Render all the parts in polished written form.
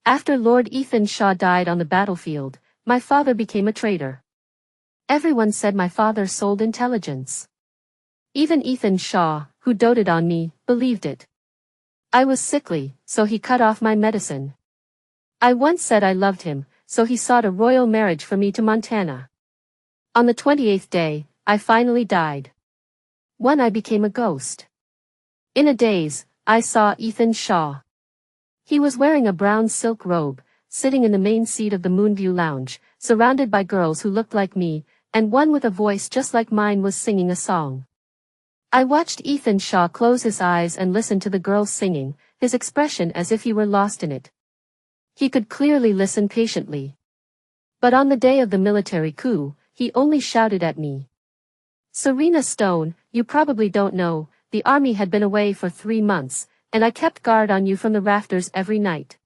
After Lord Ethan Shaw died on the battlefield, my father became a traitor. Everyone said my father sold intelligence. Even Ethan Shaw, who doted on me, believed it. I was sickly, so he cut off my medicine. I once said I loved him, so he sought a royal marriage for me to Montana. On the 28th day, I finally died. When I became a ghost. In a daze, I saw Ethan Shaw. He was wearing a brown silk robe, sitting in the main seat of the Moonview Lounge, surrounded by girls who looked like me, and one with a voice just like mine was singing a song. I watched Ethan Shaw close his eyes and listen to the girls singing, his expression as if he were lost in it. He could clearly listen patiently. But on the day of the military coup, he only shouted at me. Serena Stone, you probably don't know, the army had been away for 3 months, and I kept guard on you from the rafters every night.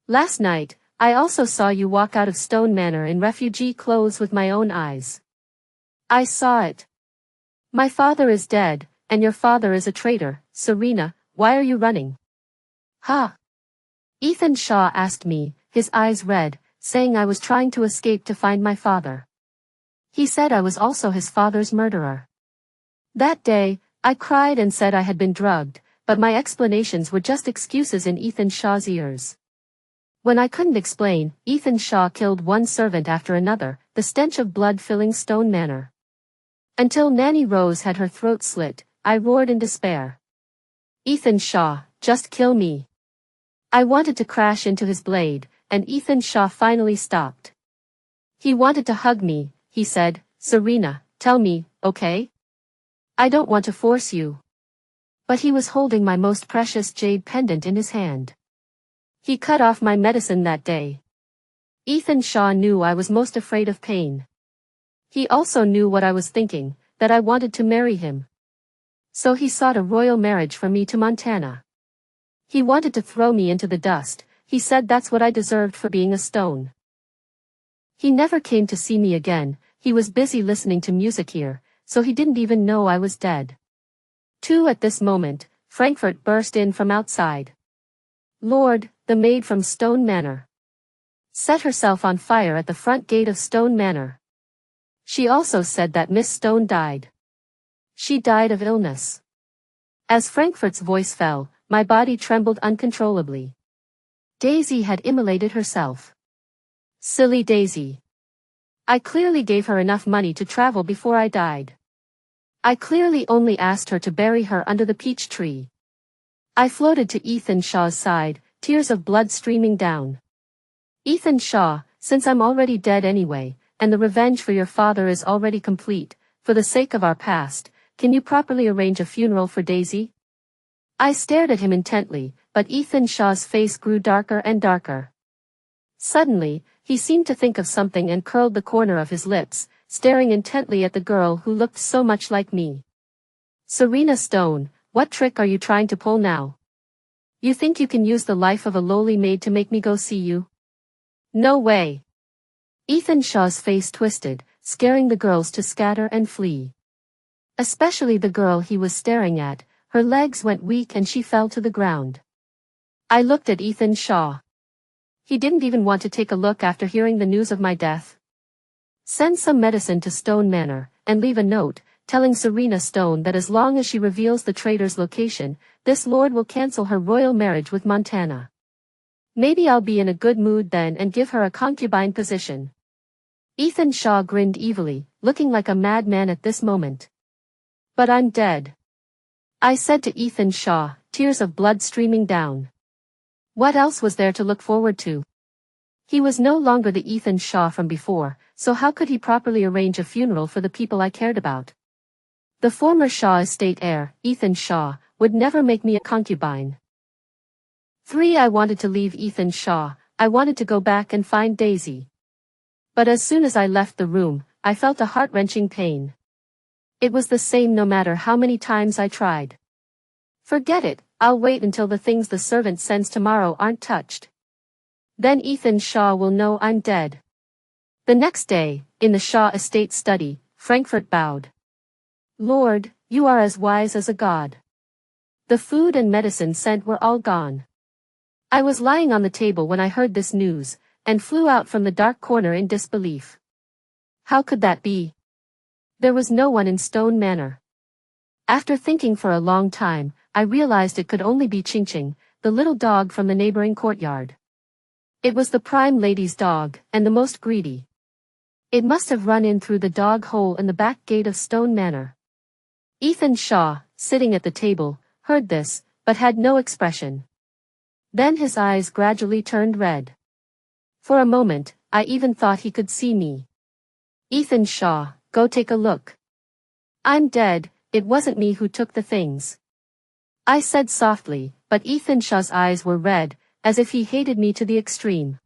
Last night, I also saw you walk out of Stone Manor in refugee clothes with my own eyes. I saw it. My father is dead, and your father is a traitor. Serena, why are you running? Huh? Ethan Shaw asked me, his eyes red, saying I was trying to escape to find my father. He said I was also his father's murderer. That day, I cried and said I had been drugged, but my explanations were just excuses in Ethan Shaw's ears. When I couldn't explain, Ethan Shaw killed one servant after another, the stench of blood filling Stone Manor. Until Nanny Rose had her throat slit, I roared in despair. Ethan Shaw, just kill me. I wanted to crash into his blade, and Ethan Shaw finally stopped. He wanted to hug me, he said, Serena, tell me, okay? I don't want to force you. But he was holding my most precious jade pendant in his hand. He cut off my medicine that day. Ethan Shaw knew I was most afraid of pain. He also knew what I was thinking, that I wanted to marry him. So he sought a royal marriage for me to Montana. He wanted to throw me into the dust, he said that's what I deserved for being a stone. He never came to see me again, he was busy listening to music here, so he didn't even know I was dead. 2 At this moment, Frankfurt burst in from outside. Lord, the maid from Stone Manor, set herself on fire at the front gate of Stone Manor. She also said that Miss Stone died. She died of illness. As Frankfurt's voice fell, my body trembled uncontrollably. Daisy had immolated herself. Silly Daisy. I clearly gave her enough money to travel before I died. I clearly only asked her to bury her under the peach tree. I floated to Ethan Shaw's side, tears of blood streaming down. Ethan Shaw, since I'm already dead anyway, and the revenge for your father is already complete, for the sake of our past, can you properly arrange a funeral for Daisy? I stared at him intently, but Ethan Shaw's face grew darker and darker. Suddenly, he seemed to think of something and curled the corner of his lips, staring intently at the girl who looked so much like me. Serena Stone, what trick are you trying to pull now? You think you can use the life of a lowly maid to make me go see you? No way. Ethan Shaw's face twisted, scaring the girls to scatter and flee. Especially the girl he was staring at, her legs went weak and she fell to the ground. I looked at Ethan Shaw. He didn't even want to take a look after hearing the news of my death. Send some medicine to Stone Manor, and leave a note, telling Serena Stone that as long as she reveals the traitor's location, this lord will cancel her royal marriage with Montana. Maybe I'll be in a good mood then and give her a concubine position. Ethan Shaw grinned evilly, looking like a madman at this moment. But I'm dead. I said to Ethan Shaw, tears of blood streaming down. What else was there to look forward to? He was no longer the Ethan Shaw from before, so how could he properly arrange a funeral for the people I cared about? The former Shaw estate heir, Ethan Shaw, would never make me a concubine. 3 I wanted to leave Ethan Shaw, I wanted to go back and find Daisy. But as soon as I left the room, I felt a heart-wrenching pain. It was the same no matter how many times I tried. Forget it, I'll wait until the things the servant sends tomorrow aren't touched. Then Ethan Shaw will know I'm dead. The next day, in the Shaw estate study, Frankfurt bowed. Lord, you are as wise as a god. The food and medicine sent were all gone. I was lying on the table when I heard this news, and flew out from the dark corner in disbelief. How could that be? There was no one in Stone Manor. After thinking for a long time, I realized it could only be Ching Ching, the little dog from the neighboring courtyard. It was the prime lady's dog, and the most greedy. It must have run in through the dog hole in the back gate of Stone Manor. Ethan Shaw, sitting at the table, heard this, but had no expression. Then his eyes gradually turned red. For a moment, I even thought he could see me. Ethan Shaw, go take a look. I'm dead, it wasn't me who took the things. I said softly, but Ethan Shaw's eyes were red, as if he hated me to the extreme.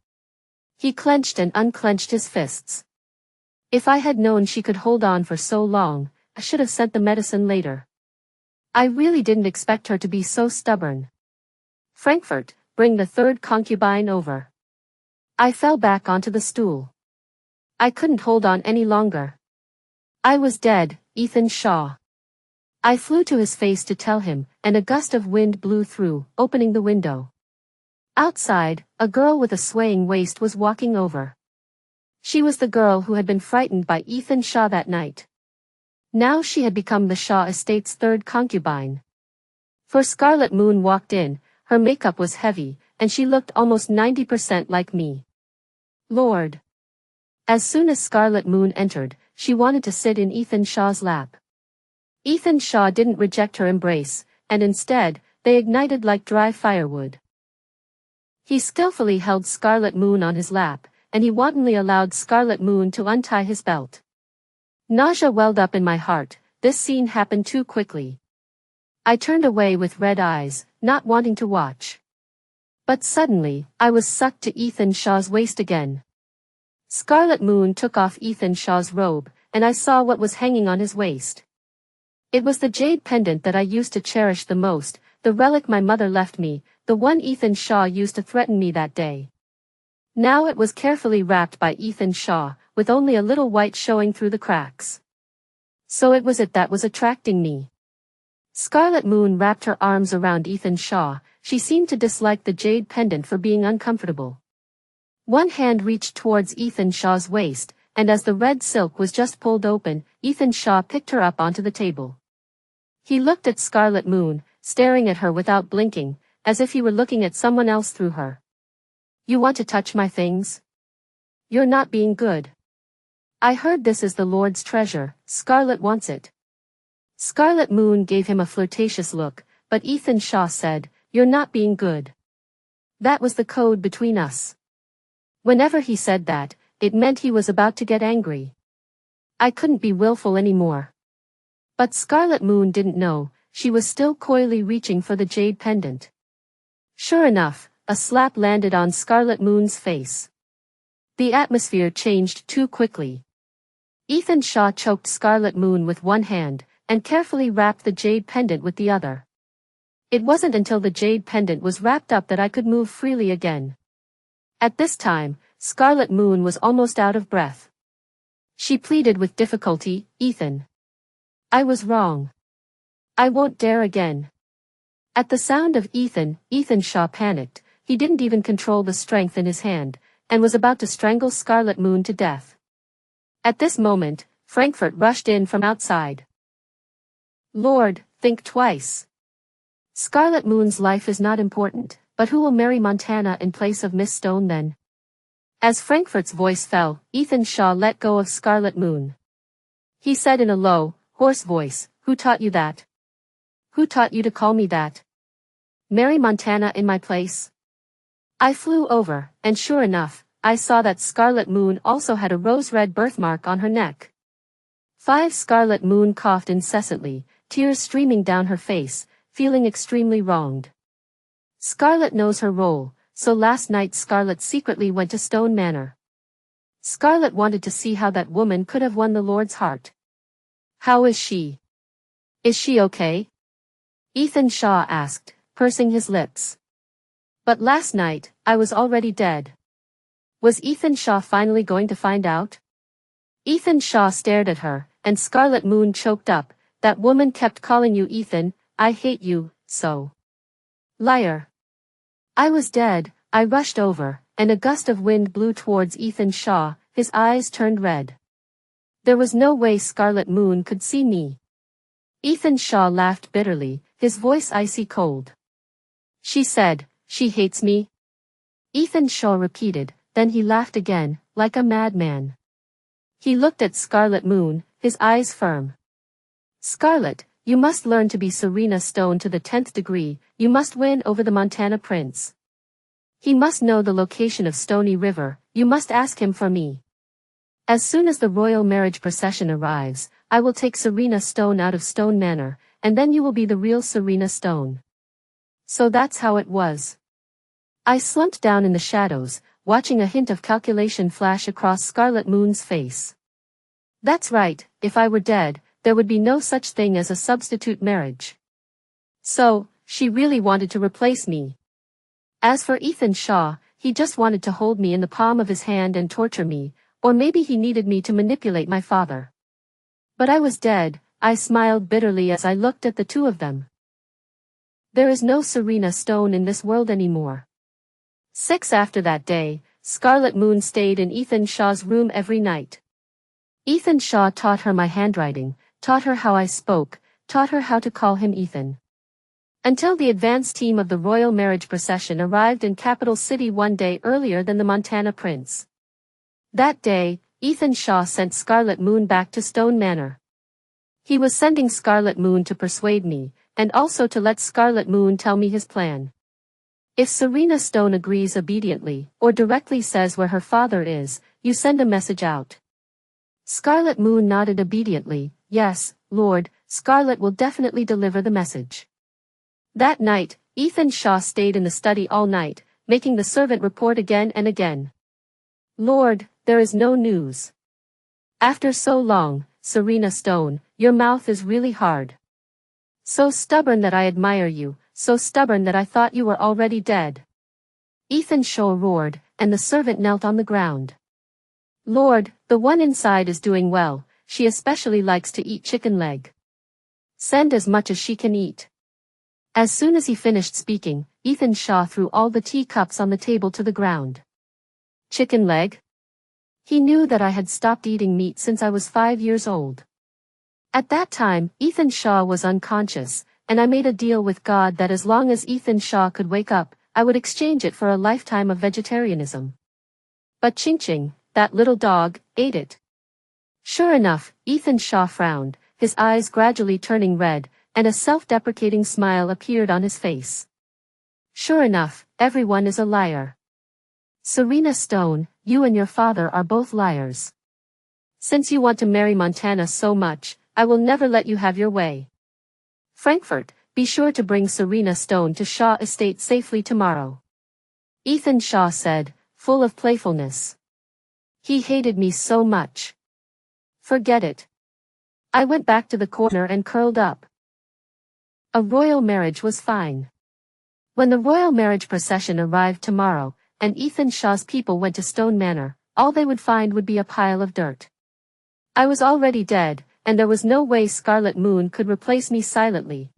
He clenched and unclenched his fists. If I had known she could hold on for so long, I should have sent the medicine later. I really didn't expect her to be so stubborn. Frankfurt, bring the third concubine over. I fell back onto the stool. I couldn't hold on any longer. I was dead, Ethan Shaw. I flew to his face to tell him, and a gust of wind blew through, opening the window. Outside, a girl with a swaying waist was walking over. She was the girl who had been frightened by Ethan Shaw that night. Now she had become the Shaw estate's third concubine. For Scarlet Moon walked in, her makeup was heavy, and she looked almost 90% like me. Lord. As soon as Scarlet Moon entered, she wanted to sit in Ethan Shaw's lap. Ethan Shaw didn't reject her embrace, and instead, they ignited like dry firewood. He skillfully held Scarlet Moon on his lap, and he wantonly allowed Scarlet Moon to untie his belt. Nausea welled up in my heart, this scene happened too quickly. I turned away with red eyes, not wanting to watch. But suddenly, I was sucked to Ethan Shaw's waist again. Scarlet Moon took off Ethan Shaw's robe, and I saw what was hanging on his waist. It was the jade pendant that I used to cherish the most, the relic my mother left me, the one Ethan Shaw used to threaten me that day. Now it was carefully wrapped by Ethan Shaw, with only a little white showing through the cracks. So it was it that was attracting me. Scarlet Moon wrapped her arms around Ethan Shaw, she seemed to dislike the jade pendant for being uncomfortable. One hand reached towards Ethan Shaw's waist, and as the red silk was just pulled open, Ethan Shaw picked her up onto the table. He looked at Scarlet Moon, staring at her without blinking, as if he were looking at someone else through her. You want to touch my things? You're not being good. I heard this is the Lord's treasure, Scarlet wants it. Scarlet Moon gave him a flirtatious look, but Ethan Shaw said, you're not being good. That was the code between us. Whenever he said that, it meant he was about to get angry. I couldn't be willful anymore. But Scarlet Moon didn't know, she was still coyly reaching for the jade pendant. Sure enough, a slap landed on Scarlet Moon's face. The atmosphere changed too quickly. Ethan Shaw choked Scarlet Moon with one hand, and carefully wrapped the jade pendant with the other. It wasn't until the jade pendant was wrapped up that I could move freely again. At this time, Scarlet Moon was almost out of breath. She pleaded with difficulty, Ethan. I was wrong. I won't dare again. At the sound of Ethan Shaw panicked, he didn't even control the strength in his hand, and was about to strangle Scarlet Moon to death. At this moment, Frankfurt rushed in from outside. Lord, think twice. Scarlet Moon's life is not important, but who will marry Montana in place of Miss Stone then? As Frankfurt's voice fell, Ethan Shaw let go of Scarlet Moon. He said in a low, hoarse voice, who taught you that? Who taught you to call me that? Marry Montana in my place? I flew over, and sure enough, I saw that Scarlet Moon also had a rose-red birthmark on her neck. Scarlet Moon coughed incessantly, tears streaming down her face, feeling extremely wronged. Scarlet knows her role, so last night Scarlet secretly went to Stone Manor. Scarlet wanted to see how that woman could have won the Lord's heart. How is she? Is she okay? Ethan Shaw asked, pursing his lips. But last night, I was already dead. Was Ethan Shaw finally going to find out? Ethan Shaw stared at her, and Scarlet Moon choked up, that woman kept calling you Ethan, I hate you, so. Liar. I was dead. I rushed over, and a gust of wind blew towards Ethan Shaw, his eyes turned red. There was no way Scarlet Moon could see me. Ethan Shaw laughed bitterly, his voice icy cold. She said, "She hates me." Ethan Shaw repeated, then he laughed again, like a madman. He looked at Scarlet Moon, his eyes firm. "Scarlet, you must learn to be Serena Stone to the 10th degree, you must win over the Montana Prince. He must know the location of Stony River, you must ask him for me. As soon as the royal marriage procession arrives, I will take Serena Stone out of Stone Manor, and then you will be the real Serena Stone." So that's how it was. I slumped down in the shadows, watching a hint of calculation flash across Scarlet Moon's face. That's right, if I were dead, there would be no such thing as a substitute marriage. So, she really wanted to replace me. As for Ethan Shaw, he just wanted to hold me in the palm of his hand and torture me, or maybe he needed me to manipulate my father. But I was dead. I smiled bitterly as I looked at the two of them. There is no Serena Stone in this world anymore. 6 After that day, Scarlet Moon stayed in Ethan Shaw's room every night. Ethan Shaw taught her my handwriting, taught her how I spoke, taught her how to call him Ethan. Until the advance team of the royal marriage procession arrived in Capital City one day earlier than the Montana Prince. That day, Ethan Shaw sent Scarlet Moon back to Stone Manor. He was sending Scarlet Moon to persuade me, and also to let Scarlet Moon tell me his plan. If Serena Stone agrees obediently, or directly says where her father is, you send a message out. Scarlet Moon nodded obediently. Yes, Lord, Scarlet will definitely deliver the message. That night, Ethan Shaw stayed in the study all night, making the servant report again and again. Lord, there is no news. After so long, Serena Stone, your mouth is really hard. So stubborn that I admire you, so stubborn that I thought you were already dead. Ethan Shaw roared, and the servant knelt on the ground. Lord, the one inside is doing well, she especially likes to eat chicken leg. Send as much as she can eat. As soon as he finished speaking, Ethan Shaw threw all the teacups on the table to the ground. Chicken leg? He knew that I had stopped eating meat since I was 5 years old. At that time, Ethan Shaw was unconscious, and I made a deal with God that as long as Ethan Shaw could wake up, I would exchange it for a lifetime of vegetarianism. But Ching Ching, that little dog, ate it. Sure enough, Ethan Shaw frowned, his eyes gradually turning red, and a self-deprecating smile appeared on his face. Sure enough, everyone is a liar. Serena Stone, you and your father are both liars. Since you want to marry Montana so much, I will never let you have your way. Frankfurt, be sure to bring Serena Stone to Shaw Estate safely tomorrow. Ethan Shaw said, full of playfulness. He hated me so much. Forget it. I went back to the corner and curled up. A royal marriage was fine. When the royal marriage procession arrived tomorrow, and Ethan Shaw's people went to Stone Manor, all they would find would be a pile of dirt. I was already dead, and there was no way Scarlet Moon could replace me silently.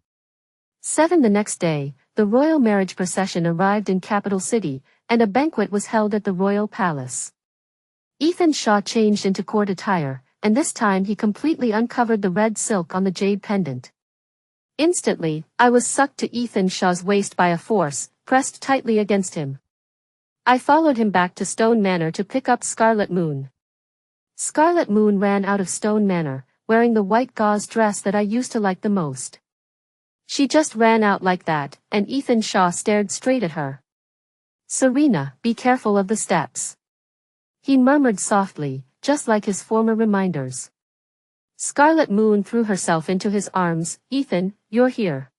7 The next day, the royal marriage procession arrived in Capital City, and a banquet was held at the royal palace. Ethan Shaw changed into court attire, and this time he completely uncovered the red silk on the jade pendant. Instantly, I was sucked to Ethan Shaw's waist by a force, pressed tightly against him. I followed him back to Stone Manor to pick up Scarlet Moon. Scarlet Moon ran out of Stone Manor, wearing the white gauze dress that I used to like the most. She just ran out like that, and Ethan Shaw stared straight at her. Serena, be careful of the steps. He murmured softly, just like his former reminders. Scarlet Moon threw herself into his arms. Ethan, you're here.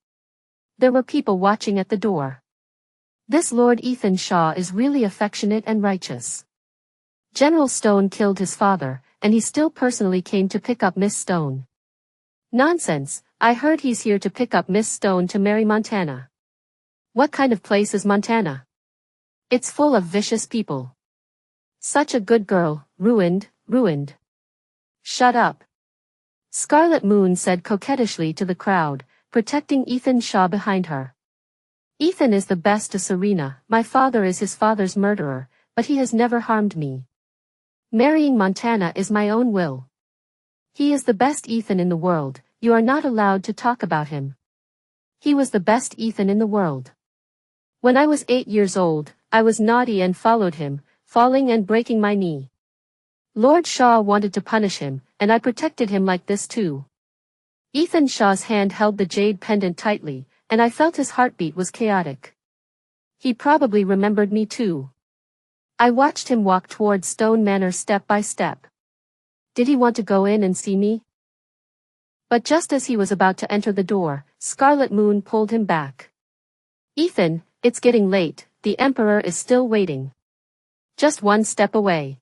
There were people watching at the door. This Lord Ethan Shaw is really affectionate and righteous. General Stone killed his father, and he still personally came to pick up Miss Stone. Nonsense, I heard he's here to pick up Miss Stone to marry Montana. What kind of place is Montana? It's full of vicious people. Such a good girl, ruined. Shut up. Scarlet Moon said coquettishly to the crowd, protecting Ethan Shaw behind her. Ethan is the best to Serena, my father is his father's murderer, but he has never harmed me. Marrying Montana is my own will. He is the best Ethan in the world, you are not allowed to talk about him. He was the best Ethan in the world. When I was 8 years old, I was naughty and followed him, falling and breaking my knee. Lord Shaw wanted to punish him, and I protected him like this too. Ethan Shaw's hand held the jade pendant tightly, and I felt his heartbeat was chaotic. He probably remembered me too. I watched him walk toward Stone Manor step by step. Did he want to go in and see me? But just as he was about to enter the door, Scarlet Moon pulled him back. Ethan, it's getting late, the Emperor is still waiting. Just one step away.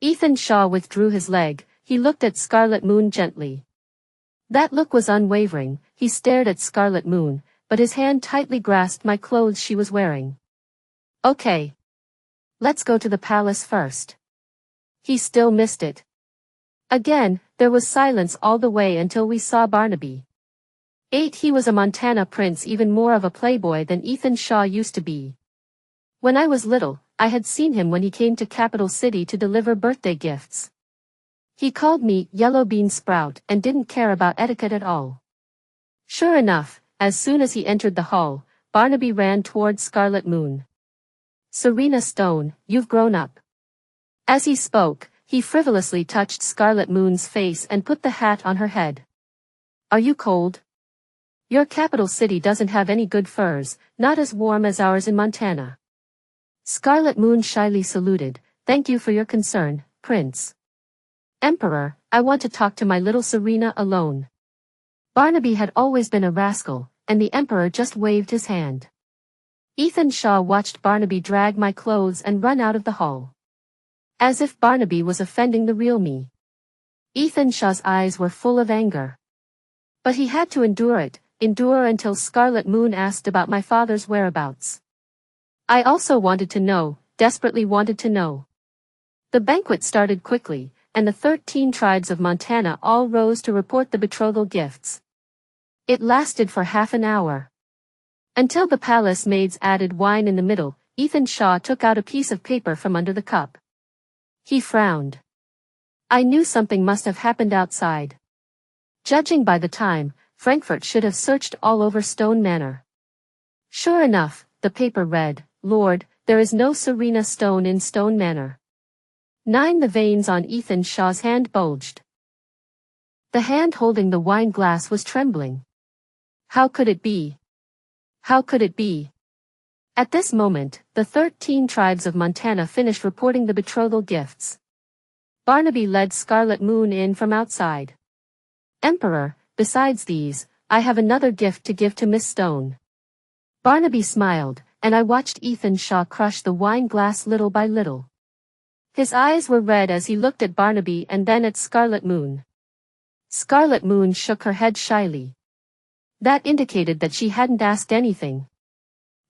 Ethan Shaw withdrew his leg, he looked at Scarlet Moon gently. That look was unwavering, he stared at Scarlet Moon, but his hand tightly grasped my clothes she was wearing. Okay. Let's go to the palace first. He still missed it. Again, there was silence all the way until we saw Barnaby. 8 He was a Montana prince, even more of a playboy than Ethan Shaw used to be. When I was little, I had seen him when he came to Capital City to deliver birthday gifts. He called me Yellow Bean Sprout and didn't care about etiquette at all. Sure enough, as soon as he entered the hall, Barnaby ran toward Scarlet Moon. Serena Stone, you've grown up. As he spoke, he frivolously touched Scarlet Moon's face and put the hat on her head. Are you cold? Your capital city doesn't have any good furs, not as warm as ours in Montana. Scarlet Moon shyly saluted, thank you for your concern, Prince. Emperor, I want to talk to my little Serena alone. Barnaby had always been a rascal, and the Emperor just waved his hand. Ethan Shaw watched Barnaby drag my clothes and run out of the hall. As if Barnaby was offending the real me. Ethan Shaw's eyes were full of anger. But he had to endure until Scarlet Moon asked about my father's whereabouts. I also wanted to know, desperately wanted to know. The banquet started quickly, and the 13 tribes of Montana all rose to report the betrothal gifts. It lasted for half an hour. Until the palace maids added wine in the middle, Ethan Shaw took out a piece of paper from under the cup. He frowned. I knew something must have happened outside. Judging by the time, Frankfurt should have searched all over Stone Manor. Sure enough, the paper read, Lord, there is no Serena Stone in Stone Manor. 9 The veins on Ethan Shaw's hand bulged. The hand holding the wine glass was trembling. How could it be? How could it be? At this moment, the 13 tribes of Montana finished reporting the betrothal gifts. Barnaby led Scarlet Moon in from outside. Emperor, besides these, I have another gift to give to Miss Stone. Barnaby smiled, and I watched Ethan Shaw crush the wine glass little by little. His eyes were red as he looked at Barnaby and then at Scarlet Moon. Scarlet Moon shook her head shyly. That indicated that she hadn't asked anything.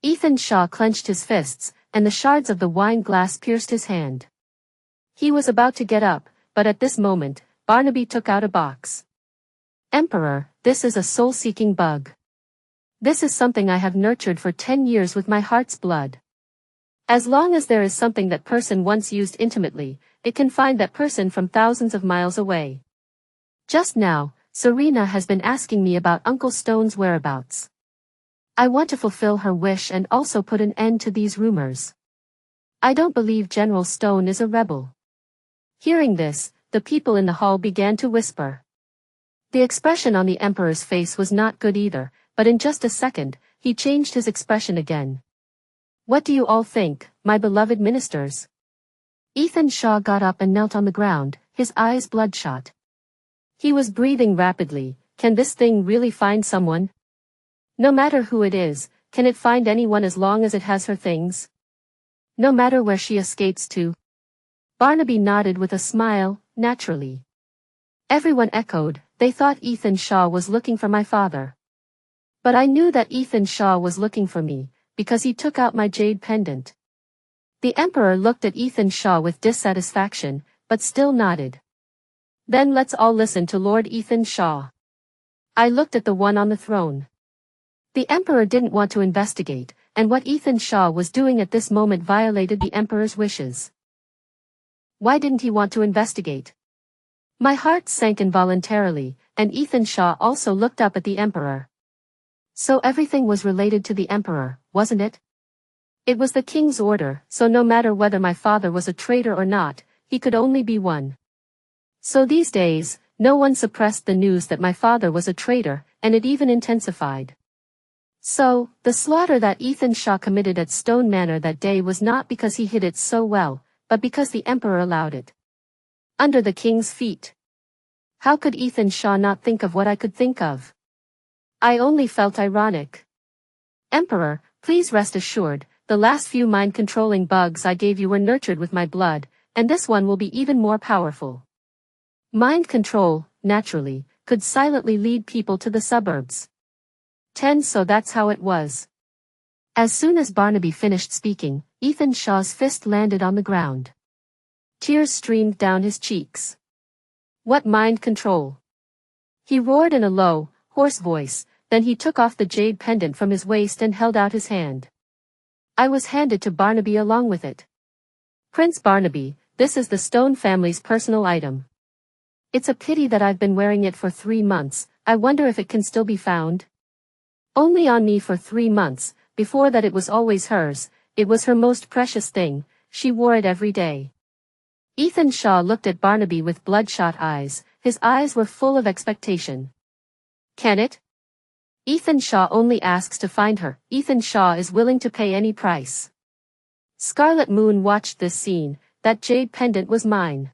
Ethan Shaw clenched his fists, and the shards of the wine glass pierced his hand. He was about to get up, but at this moment, Barnaby took out a box. Emperor, this is a soul-seeking bug. This is something I have nurtured for 10 years with my heart's blood. As long as there is something that person once used intimately, it can find that person from thousands of miles away. Just now, Serena has been asking me about Uncle Stone's whereabouts. I want to fulfill her wish and also put an end to these rumors. I don't believe General Stone is a rebel. Hearing this, the people in the hall began to whisper. The expression on the Emperor's face was not good either, but in just a second, he changed his expression again. What do you all think, my beloved ministers? Ethan Shaw got up and knelt on the ground, his eyes bloodshot. He was breathing rapidly. Can this thing really find someone? No matter who it is, can it find anyone as long as it has her things? No matter where she escapes to? Barnaby nodded with a smile, naturally. Everyone echoed, they thought Ethan Shaw was looking for my father. But I knew that Ethan Shaw was looking for me, because he took out my jade pendant. The Emperor looked at Ethan Shaw with dissatisfaction, but still nodded. Then let's all listen to Lord Ethan Shaw. I looked at the one on the throne. The emperor didn't want to investigate, and what Ethan Shaw was doing at this moment violated the emperor's wishes. Why didn't he want to investigate? My heart sank involuntarily, and Ethan Shaw also looked up at the emperor. So everything was related to the emperor, wasn't it? It was the king's order, so no matter whether my father was a traitor or not, he could only be one. So these days, no one suppressed the news that my father was a traitor, and it even intensified. So, the slaughter that Ethan Shaw committed at Stone Manor that day was not because he hid it so well, but because the emperor allowed it. Under the king's feet. How could Ethan Shaw not think of what I could think of? I only felt ironic. Emperor, please rest assured, the last few mind-controlling bugs I gave you were nurtured with my blood, and this one will be even more powerful. Mind control, naturally, could silently lead people to the suburbs. 10 So that's how it was. As soon as Barnaby finished speaking, Ethan Shaw's fist landed on the ground. Tears streamed down his cheeks. What mind control? He roared in a low, hoarse voice, then he took off the jade pendant from his waist and held out his hand. I was handed to Barnaby along with it. Prince Barnaby, this is the Stone family's personal item. It's a pity that I've been wearing it for 3 months, I wonder if it can still be found? Only on me for 3 months, before that it was always hers, it was her most precious thing, she wore it every day. Ethan Shaw looked at Barnaby with bloodshot eyes, his eyes were full of expectation. Can it? Ethan Shaw only asks to find her, Ethan Shaw is willing to pay any price. Scarlet Moon watched this scene, that jade pendant was mine.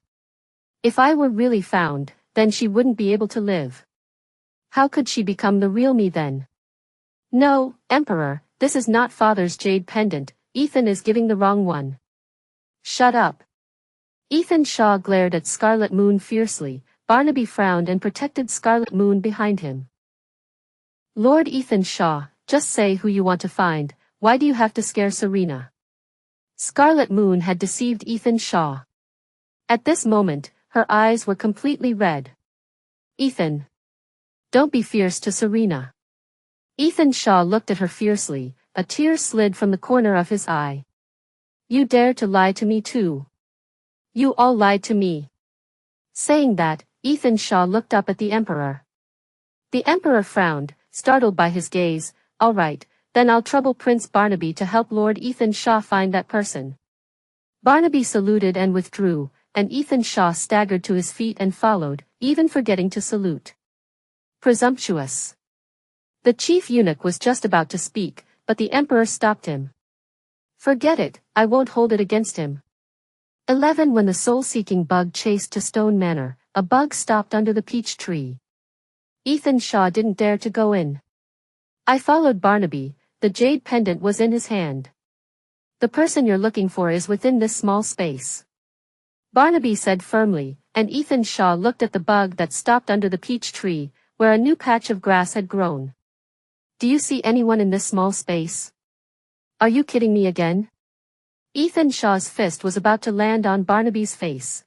If I were really found, then she wouldn't be able to live. How could she become the real me then? No, Emperor, this is not Father's jade pendant, Ethan is giving the wrong one. Shut up. Ethan Shaw glared at Scarlet Moon fiercely, Barnaby frowned and protected Scarlet Moon behind him. Lord Ethan Shaw, just say who you want to find, why do you have to scare Serena? Scarlet Moon had deceived Ethan Shaw. At this moment, her eyes were completely red. Ethan. Don't be fierce to Serena. Ethan Shaw looked at her fiercely, a tear slid from the corner of his eye. You dare to lie to me too. You all lied to me. Saying that, Ethan Shaw looked up at the Emperor. The Emperor frowned, startled by his gaze. All right, then I'll trouble Prince Barnaby to help Lord Ethan Shaw find that person. Barnaby saluted and withdrew, and Ethan Shaw staggered to his feet and followed, even forgetting to salute. Presumptuous. The chief eunuch was just about to speak, but the Emperor stopped him. Forget it, I won't hold it against him. 11 When the soul-seeking bug chased to Stone Manor, a bug stopped under the peach tree. Ethan Shaw didn't dare to go in. I followed Barnaby, the jade pendant was in his hand. The person you're looking for is within this small space. Barnaby said firmly, and Ethan Shaw looked at the bug that stopped under the peach tree, where a new patch of grass had grown. Do you see anyone in this small space? Are you kidding me again? Ethan Shaw's fist was about to land on Barnaby's face.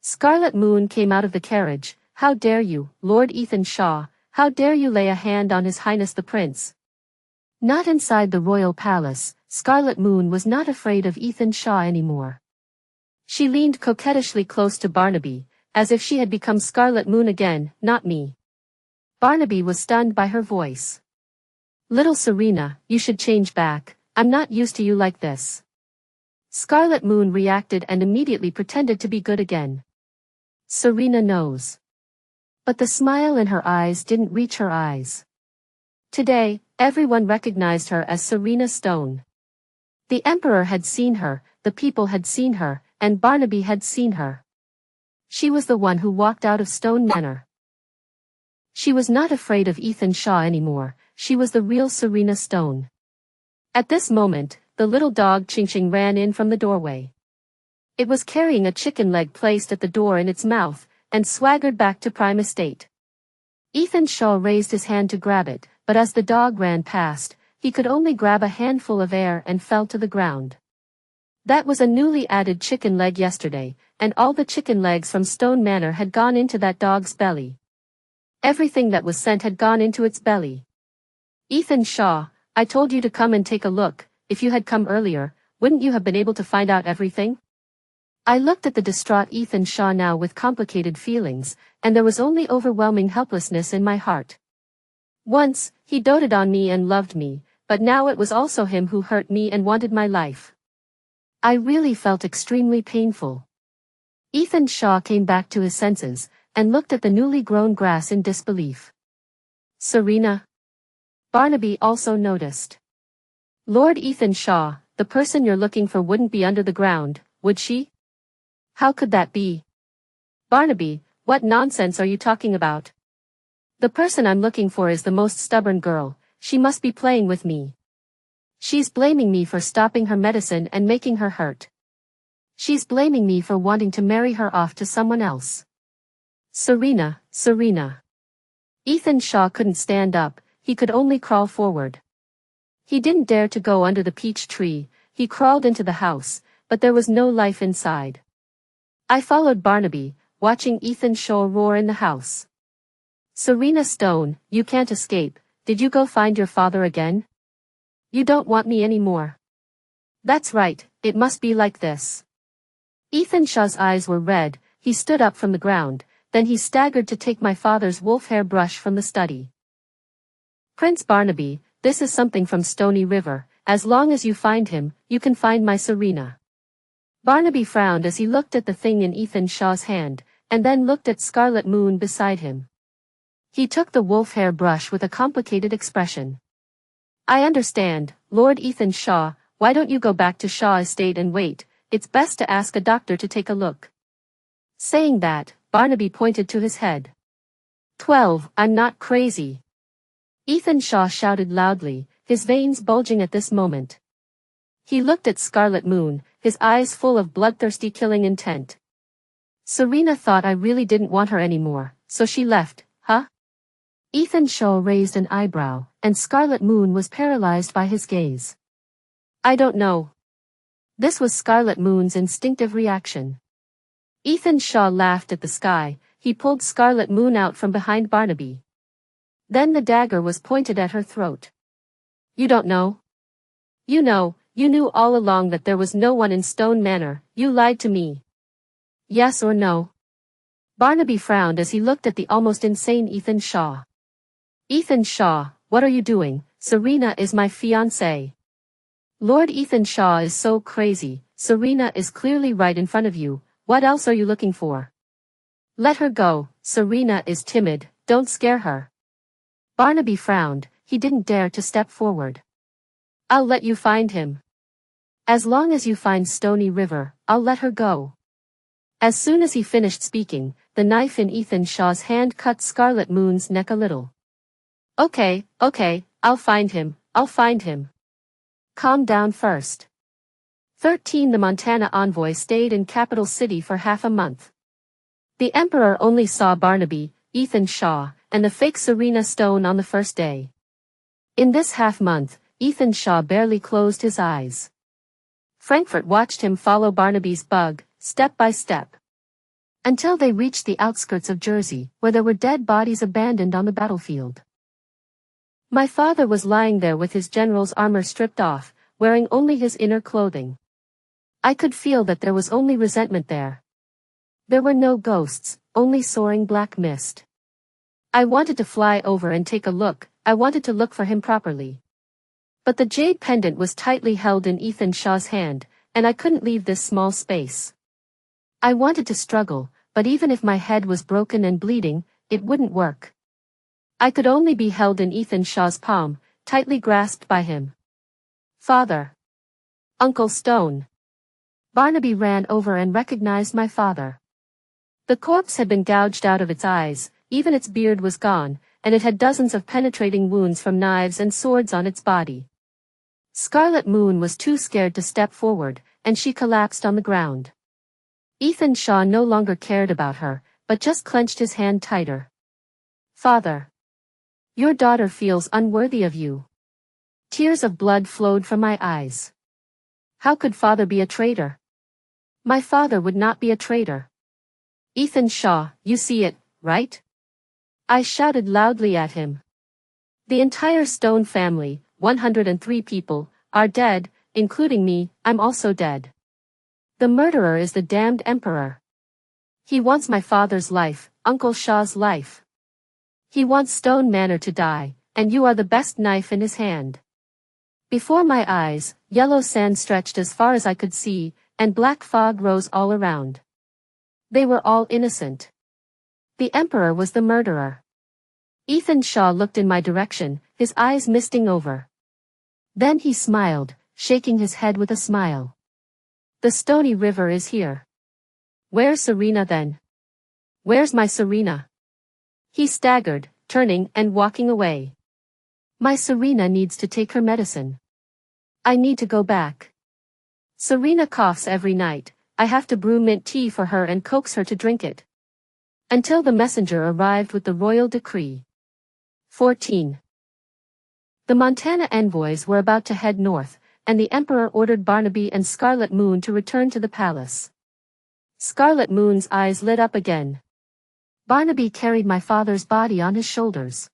Scarlet Moon came out of the carriage. How dare you, Lord Ethan Shaw, how dare you lay a hand on His Highness the Prince? Not inside the royal palace, Scarlet Moon was not afraid of Ethan Shaw anymore. She leaned coquettishly close to Barnaby, as if she had become Scarlet Moon again, not me. Barnaby was stunned by her voice. Little Serena, you should change back, I'm not used to you like this. Scarlet Moon reacted and immediately pretended to be good again. Serena knows. But the smile in her eyes didn't reach her eyes. Today, everyone recognized her as Serena Stone. The Emperor had seen her, the people had seen her, and Barnaby had seen her. She was the one who walked out of Stone Manor. She was not afraid of Ethan Shaw anymore, she was the real Serena Stone. At this moment, the little dog Ching Ching ran in from the doorway. It was carrying a chicken leg placed at the door in its mouth, and swaggered back to Prime Estate. Ethan Shaw raised his hand to grab it, but as the dog ran past, he could only grab a handful of air and fell to the ground. That was a newly added chicken leg yesterday, and all the chicken legs from Stone Manor had gone into that dog's belly. Everything that was sent had gone into its belly. Ethan Shaw, I told you to come and take a look. If you had come earlier, wouldn't you have been able to find out everything? I looked at the distraught Ethan Shaw now with complicated feelings, and there was only overwhelming helplessness in my heart. Once, he doted on me and loved me, but now it was also him who hurt me and wanted my life. I really felt extremely painful. Ethan Shaw came back to his senses, and looked at the newly grown grass in disbelief. Serena? Barnaby also noticed. Lord Ethan Shaw, the person you're looking for wouldn't be under the ground, would she? How could that be? Barnaby, what nonsense are you talking about? The person I'm looking for is the most stubborn girl. She must be playing with me. She's blaming me for stopping her medicine and making her hurt. She's blaming me for wanting to marry her off to someone else. Serena, Serena. Ethan Shaw couldn't stand up, he could only crawl forward. He didn't dare to go under the peach tree, he crawled into the house, but there was no life inside. I followed Barnaby, watching Ethan Shaw roar in the house. Serena Stone, you can't escape. Did you go find your father again? You don't want me anymore. That's right, it must be like this. Ethan Shaw's eyes were red, he stood up from the ground, then he staggered to take my father's wolf hair brush from the study. Prince Barnaby, this is something from Stony River. As long as you find him, you can find my Serena. Barnaby frowned as he looked at the thing in Ethan Shaw's hand, and then looked at Scarlet Moon beside him. He took the wolf hair brush with a complicated expression. I understand, Lord Ethan Shaw, why don't you go back to Shaw Estate and wait? It's best to ask a doctor to take a look. Saying that, Barnaby pointed to his head. 12, I'm not crazy. Ethan Shaw shouted loudly, his veins bulging at this moment. He looked at Scarlet Moon, his eyes full of bloodthirsty killing intent. Serena thought I really didn't want her anymore, so she left, huh? Ethan Shaw raised an eyebrow, and Scarlet Moon was paralyzed by his gaze. I don't know. This was Scarlet Moon's instinctive reaction. Ethan Shaw laughed at the sky, he pulled Scarlet Moon out from behind Barnaby. Then the dagger was pointed at her throat. You don't know? You know, you knew all along that there was no one in Stone Manor, you lied to me. Yes or no? Barnaby frowned as he looked at the almost insane Ethan Shaw. Ethan Shaw, what are you doing? Serena is my fiancée. Lord Ethan Shaw is so crazy, Serena is clearly right in front of you, what else are you looking for? Let her go, Serena is timid, don't scare her. Barnaby frowned, he didn't dare to step forward. I'll let you find him. As long as you find Stony River, I'll let her go. As soon as he finished speaking, the knife in Ethan Shaw's hand cut Scarlet Moon's neck a little. Okay, I'll find him. Calm down first. 13 The Montana envoy stayed in Capital City for half a month. The Emperor only saw Barnaby, Ethan Shaw, and the fake Serena Stone on the first day. In this half-month, Ethan Shaw barely closed his eyes. Frankfurt watched him follow Barnaby's bug, step by step. Until they reached the outskirts of Jersey, where there were dead bodies abandoned on the battlefield. My father was lying there with his general's armor stripped off, wearing only his inner clothing. I could feel that there was only resentment there. There were no ghosts, only soaring black mist. I wanted to fly over and take a look, I wanted to look for him properly. But the jade pendant was tightly held in Ethan Shaw's hand, and I couldn't leave this small space. I wanted to struggle, but even if my head was broken and bleeding, it wouldn't work. I could only be held in Ethan Shaw's palm, tightly grasped by him. Father. Uncle Stone. Barnaby ran over and recognized my father. The corpse had been gouged out of its eyes, even its beard was gone, and it had dozens of penetrating wounds from knives and swords on its body. Scarlet Moon was too scared to step forward, and she collapsed on the ground. Ethan Shaw no longer cared about her, but just clenched his hand tighter. Father. Your daughter feels unworthy of you. Tears of blood flowed from my eyes. How could father be a traitor? My father would not be a traitor. Ethan Shaw, you see it, right? I shouted loudly at him. The entire Stone family, 103 people, are dead, including me. I'm also dead. The murderer is the damned emperor. He wants my father's life, Uncle Shah's life. He wants Stone Manor to die, and you are the best knife in his hand. Before my eyes, yellow sand stretched as far as I could see, and black fog rose all around. They were all innocent. The emperor was the murderer. Ethan Shaw looked in my direction, his eyes misting over. Then he smiled, shaking his head with a smile. The Stony River is here. Where's Serena then? Where's my Serena? He staggered, turning and walking away. My Serena needs to take her medicine. I need to go back. Serena coughs every night. I have to brew mint tea for her and coax her to drink it. Until the messenger arrived with the royal decree. 14. The Montana envoys were about to head north, and the emperor ordered Barnaby and Scarlet Moon to return to the palace. Scarlet Moon's eyes lit up again. Barnaby carried my father's body on his shoulders.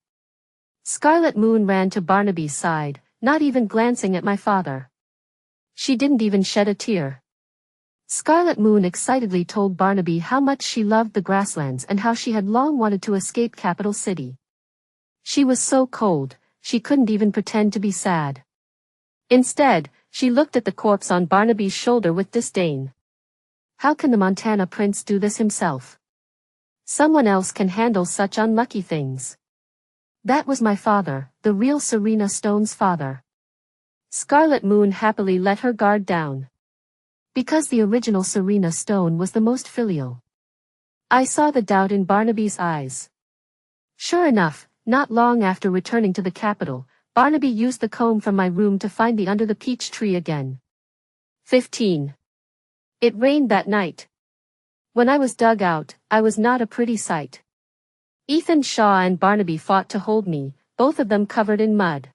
Scarlet Moon ran to Barnaby's side, not even glancing at my father. She didn't even shed a tear. Scarlet Moon excitedly told Barnaby how much she loved the grasslands and how she had long wanted to escape Capital City. She was so cold, she couldn't even pretend to be sad. Instead, she looked at the corpse on Barnaby's shoulder with disdain. How can the Montana prince do this himself? Someone else can handle such unlucky things. That was my father, the real Serena Stone's father. Scarlet Moon happily let her guard down. Because the original Serena Stone was the most filial. I saw the doubt in Barnaby's eyes. Sure enough, not long after returning to the capital, Barnaby used the comb from my room to find me under the peach tree again. 15. It rained that night. When I was dug out, I was not a pretty sight. Ethan Shaw and Barnaby fought to hold me, both of them covered in mud.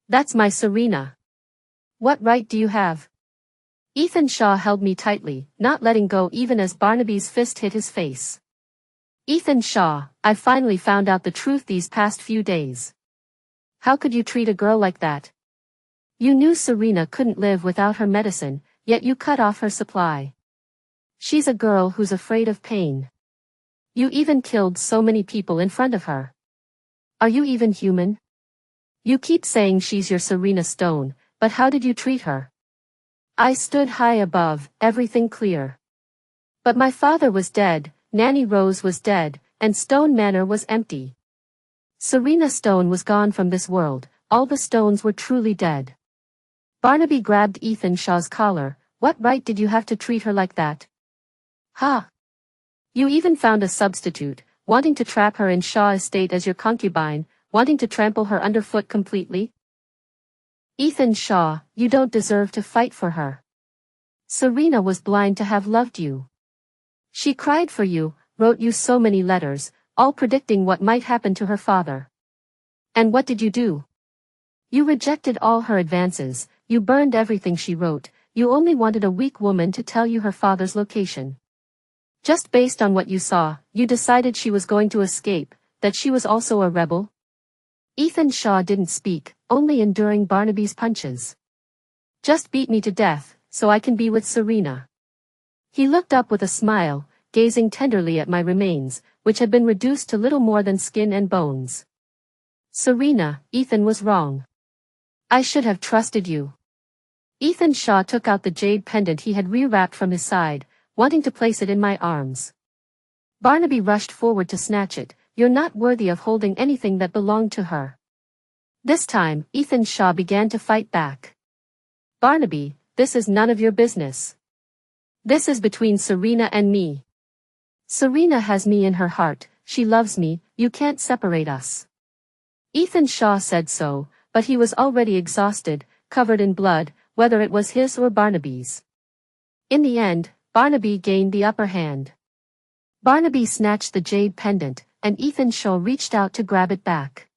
That's my Serena. What right do you have? Ethan Shaw held me tightly, not letting go even as Barnaby's fist hit his face. Ethan Shaw, I finally found out the truth these past few days. How could you treat a girl like that? You knew Serena couldn't live without her medicine, yet you cut off her supply. She's a girl who's afraid of pain. You even killed so many people in front of her. Are you even human? You keep saying she's your Serena Stone, but how did you treat her? I stood high above, everything clear. But my father was dead, Nanny Rose was dead, and Stone Manor was empty. Serena Stone was gone from this world, all the Stones were truly dead. Barnaby grabbed Ethan Shaw's collar. What right did you have to treat her like that? Ha! You even found a substitute, wanting to trap her in Shaw Estate as your concubine, wanting to trample her underfoot completely? Ethan Shaw, you don't deserve to fight for her. Serena was blind to have loved you. She cried for you, wrote you so many letters, all predicting what might happen to her father. And what did you do? You rejected all her advances, you burned everything she wrote, you only wanted a weak woman to tell you her father's location. Just based on what you saw, you decided she was going to escape, that she was also a rebel? Ethan Shaw didn't speak, only enduring Barnaby's punches. Just beat me to death, so I can be with Serena. He looked up with a smile, gazing tenderly at my remains, which had been reduced to little more than skin and bones. Serena, Ethan was wrong. I should have trusted you. Ethan Shaw took out the jade pendant he had rewrapped from his side, wanting to place it in my arms. Barnaby rushed forward to snatch it. You're not worthy of holding anything that belonged to her. This time, Ethan Shaw began to fight back. Barnaby, this is none of your business. This is between Serena and me. Serena has me in her heart, she loves me, you can't separate us. Ethan Shaw said so, but he was already exhausted, covered in blood, whether it was his or Barnaby's. In the end, Barnaby gained the upper hand. Barnaby snatched the jade pendant, and Ethan Shaw reached out to grab it back.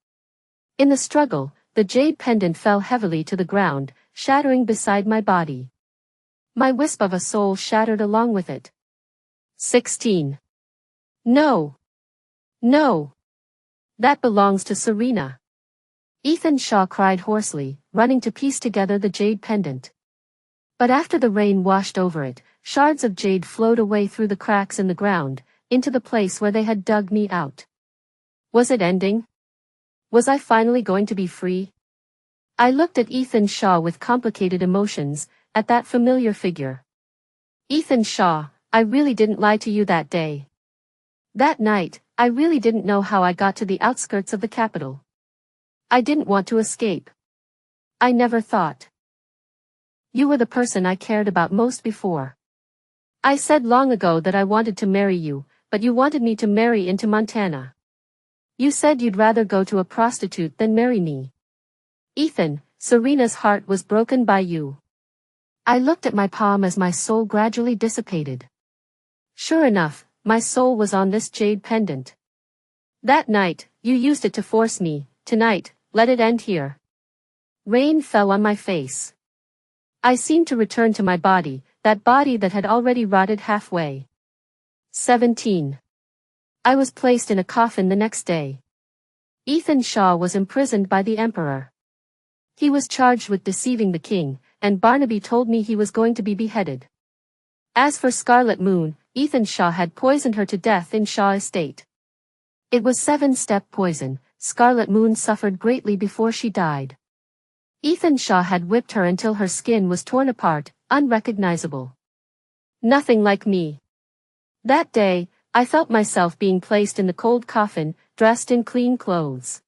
In the struggle, the jade pendant fell heavily to the ground, shattering beside my body. My wisp of a soul shattered along with it. 16. No. No. That belongs to Serena. Ethan Shaw cried hoarsely, running to piece together the jade pendant. But after the rain washed over it, shards of jade flowed away through the cracks in the ground, into the place where they had dug me out. Was it ending? Was I finally going to be free? I looked at Ethan Shaw with complicated emotions, at that familiar figure. Ethan Shaw, I really didn't lie to you that day. That night, I really didn't know how I got to the outskirts of the capital. I didn't want to escape. I never thought. You were the person I cared about most before. I said long ago that I wanted to marry you, but you wanted me to marry into Montana. You said you'd rather go to a prostitute than marry me. Ethan, Serena's heart was broken by you. I looked at my palm as my soul gradually dissipated. Sure enough, my soul was on this jade pendant. That night, you used it to force me. Tonight, let it end here. Rain fell on my face. I seemed to return to my body, that body that had already rotted halfway. 17. I was placed in a coffin the next day. Ethan Shaw was imprisoned by the Emperor. He was charged with deceiving the king, and Barnaby told me he was going to be beheaded. As for Scarlet Moon, Ethan Shaw had poisoned her to death in Shaw Estate. It was 7-step poison. Scarlet Moon suffered greatly before she died. Ethan Shaw had whipped her until her skin was torn apart, unrecognizable. Nothing like me. That day, I felt myself being placed in the cold coffin, dressed in clean clothes.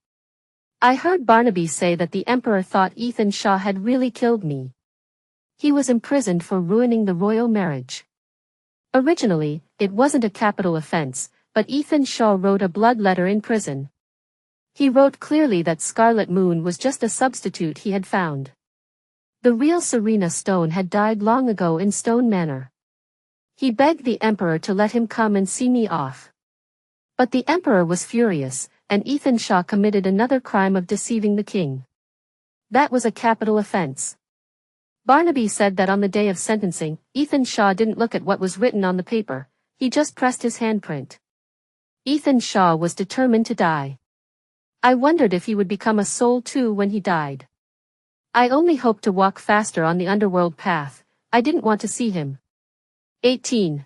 I heard Barnaby say that the Emperor thought Ethan Shaw had really killed me. He was imprisoned for ruining the royal marriage. Originally, it wasn't a capital offense, but Ethan Shaw wrote a blood letter in prison. He wrote clearly that Scarlet Moon was just a substitute he had found. The real Serena Stone had died long ago in Stone Manor. He begged the Emperor to let him come and see me off. But the Emperor was furious, and Ethan Shaw committed another crime of deceiving the king. That was a capital offense. Barnaby said that on the day of sentencing, Ethan Shaw didn't look at what was written on the paper, he just pressed his handprint. Ethan Shaw was determined to die. I wondered if he would become a soul too when he died. I only hoped to walk faster on the underworld path, I didn't want to see him. 18.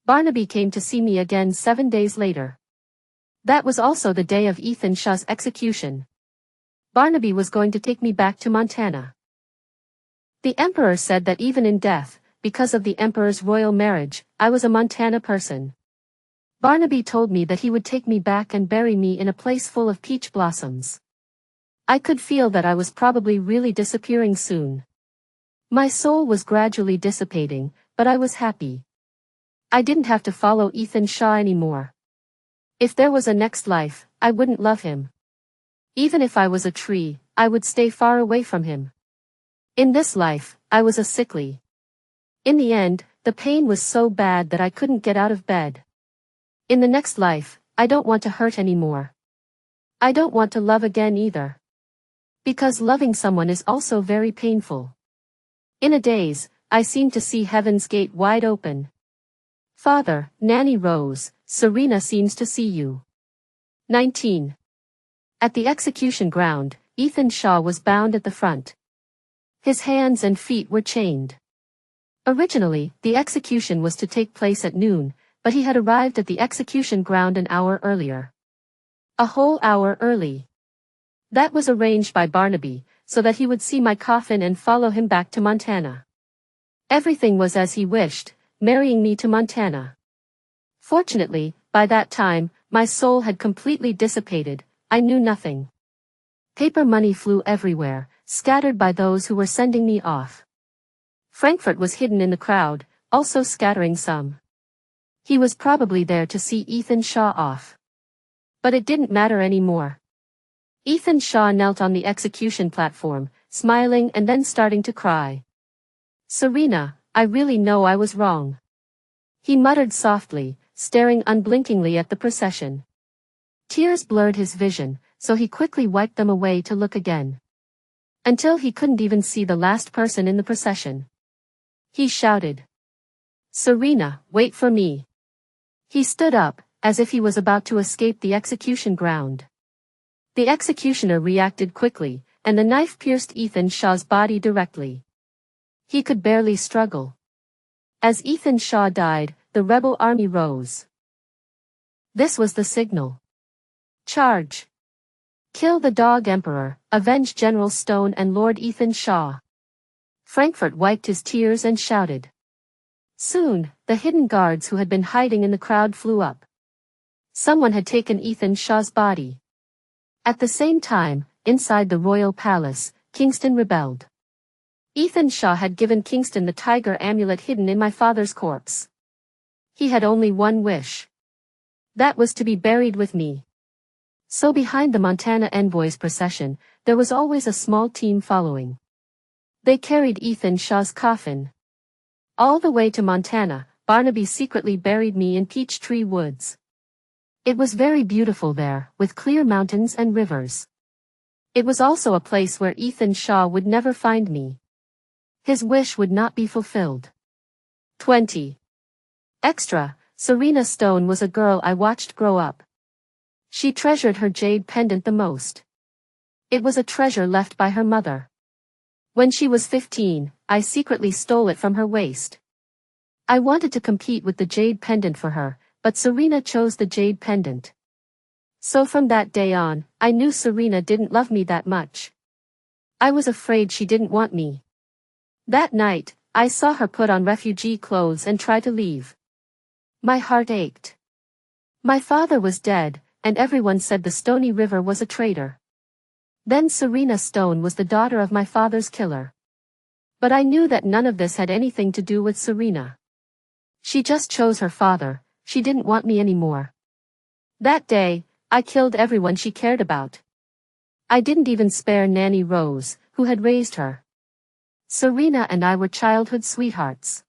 Barnaby came to see me again 7 days later. That was also the day of Ethan Shaw's execution. Barnaby was going to take me back to Montana. The Emperor said that even in death, because of the Emperor's royal marriage, I was a Montana person. Barnaby told me that he would take me back and bury me in a place full of peach blossoms. I could feel that I was probably really disappearing soon. My soul was gradually dissipating, but I was happy. I didn't have to follow Ethan Shaw anymore. If there was a next life, I wouldn't love him. Even if I was a tree, I would stay far away from him. In this life, I was a sickly. In the end, the pain was so bad that I couldn't get out of bed. In the next life, I don't want to hurt anymore. I don't want to love again either. Because loving someone is also very painful. In a daze, I seemed to see heaven's gate wide open. Father, Nanny Rose, Serena seems to see you. 19. At the execution ground, Ethan Shaw was bound at the front. His hands and feet were chained. Originally, the execution was to take place at noon, but he had arrived at the execution ground an hour earlier. A whole hour early. That was arranged by Barnaby, so that he would see my coffin and follow him back to Montana. Everything was as he wished, marrying me to Montana. Fortunately, by that time, my soul had completely dissipated, I knew nothing. Paper money flew everywhere, scattered by those who were sending me off. Frankfurt was hidden in the crowd, also scattering some. He was probably there to see Ethan Shaw off. But it didn't matter anymore. Ethan Shaw knelt on the execution platform, smiling and then starting to cry. Serena, I really know I was wrong. He muttered softly, staring unblinkingly at the procession. Tears blurred his vision, so he quickly wiped them away to look again. Until he couldn't even see the last person in the procession. He shouted. Serena, wait for me. He stood up, as if he was about to escape the execution ground. The executioner reacted quickly, and the knife pierced Ethan Shaw's body directly. He could barely struggle. As Ethan Shaw died, the rebel army rose. This was the signal. Charge! Kill the Dog Emperor, avenge General Stone and Lord Ethan Shaw. Frankfurt wiped his tears and shouted. Soon, the hidden guards who had been hiding in the crowd flew up. Someone had taken Ethan Shaw's body. At the same time, inside the royal palace, Kingston rebelled. Ethan Shaw had given Kingston the tiger amulet hidden in my father's corpse. He had only one wish. That was to be buried with me. So behind the Montana envoy's procession, there was always a small team following. They carried Ethan Shaw's coffin. All the way to Montana, Barnaby secretly buried me in Peachtree Woods. It was very beautiful there, with clear mountains and rivers. It was also a place where Ethan Shaw would never find me. His wish would not be fulfilled. 20. Extra, Serena Stone was a girl I watched grow up. She treasured her jade pendant the most. It was a treasure left by her mother. When she was 15, I secretly stole it from her waist. I wanted to compete with the jade pendant for her, but Serena chose the jade pendant. So from that day on, I knew Serena didn't love me that much. I was afraid she didn't want me. That night, I saw her put on refugee clothes and try to leave. My heart ached. My father was dead, and everyone said the Stony River was a traitor. Then Serena Stone was the daughter of my father's killer. But I knew that none of this had anything to do with Serena. She just chose her father, she didn't want me anymore. That day, I killed everyone she cared about. I didn't even spare Nanny Rose, who had raised her. Serena and I were childhood sweethearts.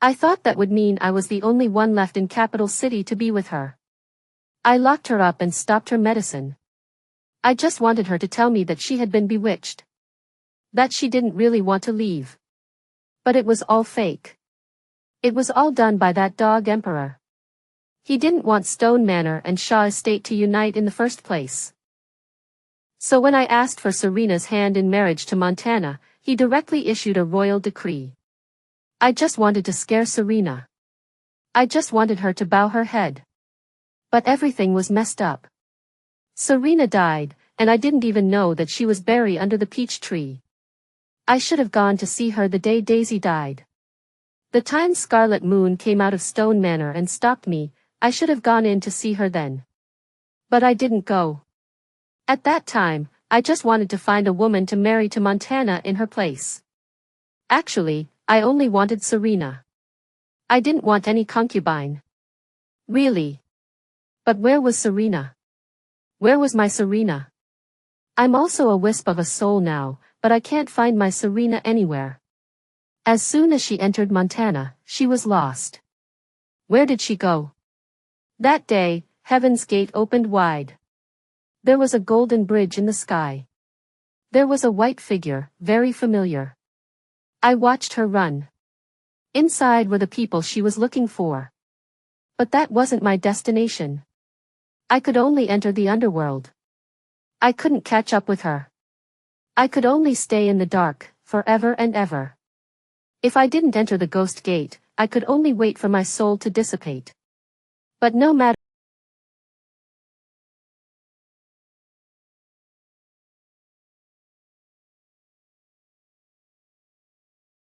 I thought that would mean I was the only one left in Capital City to be with her. I locked her up and stopped her medicine. I just wanted her to tell me that she had been bewitched. That she didn't really want to leave. But it was all fake. It was all done by that Dog Emperor. He didn't want Stone Manor and Shaw Estate to unite in the first place. So when I asked for Serena's hand in marriage to Montana, he directly issued a royal decree. I just wanted to scare Serena. I just wanted her to bow her head. But everything was messed up. Serena died, and I didn't even know that she was buried under the peach tree. I should have gone to see her the day Daisy died. The time Scarlet Moon came out of Stone Manor and stopped me, I should have gone in to see her then. But I didn't go. At that time, I just wanted to find a woman to marry to Montana in her place. Actually, I only wanted Serena. I didn't want any concubine. Really. But where was Serena? Where was my Serena? I'm also a wisp of a soul now, but I can't find my Serena anywhere. As soon as she entered Montana, she was lost. Where did she go? That day, Heaven's Gate opened wide. There was a golden bridge in the sky. There was a white figure, very familiar. I watched her run. Inside were the people she was looking for. But that wasn't my destination. I could only enter the underworld. I couldn't catch up with her. I could only stay in the dark, forever and ever. If I didn't enter the ghost gate, I could only wait for my soul to dissipate. But no matter